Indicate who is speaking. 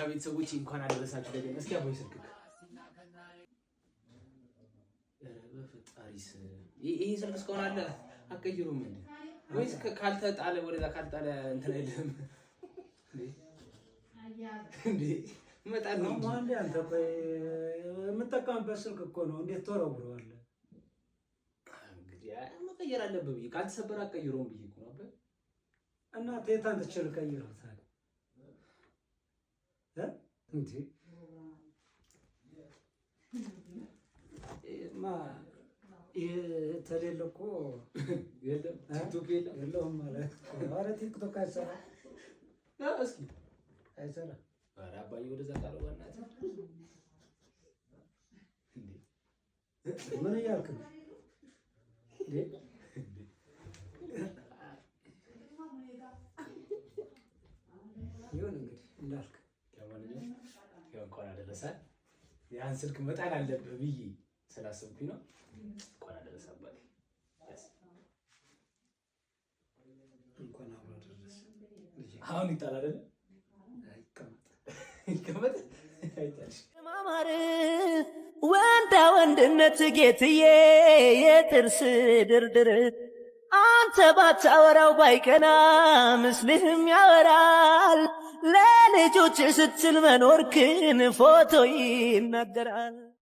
Speaker 1: ቤተሰቦች እንኳን አደረሳችሁ። ደግሞ እስኪ አቦይ ስልክ በፈጣሪስ ይሄ ስልክ እስካሁን አለ አቀይሩም እንዴ? ወይስ ካልተጣለ ወደዛ ካልተጣለ እንትን አይደለም እንዴ? መጣን ነው ማን አንተ ቆይ የምጠቀምበት ስልክ እኮ ነው። እንዴት ተወረውረዋለህ? እንግዲህ መቀየር አለብህ ብዬ ካልተሰበረ አቀይሩም ብዬ እኮ ነበር። እና ተይታን ተችል ቀይረው ታዲያ እንዴ ማ ተሌለ እኮ የለም ቲክቶክ የለውም ማለት ኧረ ቲክቶክ አይሰራ እስኪ አይሰራ ኧረ አባዬ ወደዛ ቃለው በእናትህ እንዴ ምን እያልክ ነው እንዴ? ይሁን እንግዲህ እንዳልክ ለማንኛውም ያው እንኳን አደረሰህ። ያን ስልክ መጣል አለብህ ብዬ ስላሰብኩኝ ነው። እንኳን አደረሰህ አባቴ። እንኳን አብሮ አደረሰ። አሁን ይጣል አይደል? ይቀመጥ አይጣልሽ። ማማር ወንዳ ወንድነት ጌትዬ የጥርስ ድርድር አንተ ባታወራው ባይቀና ምስልህም ያወራል። ለልጆች ስትል መኖርክን ፎቶ ይናገራል።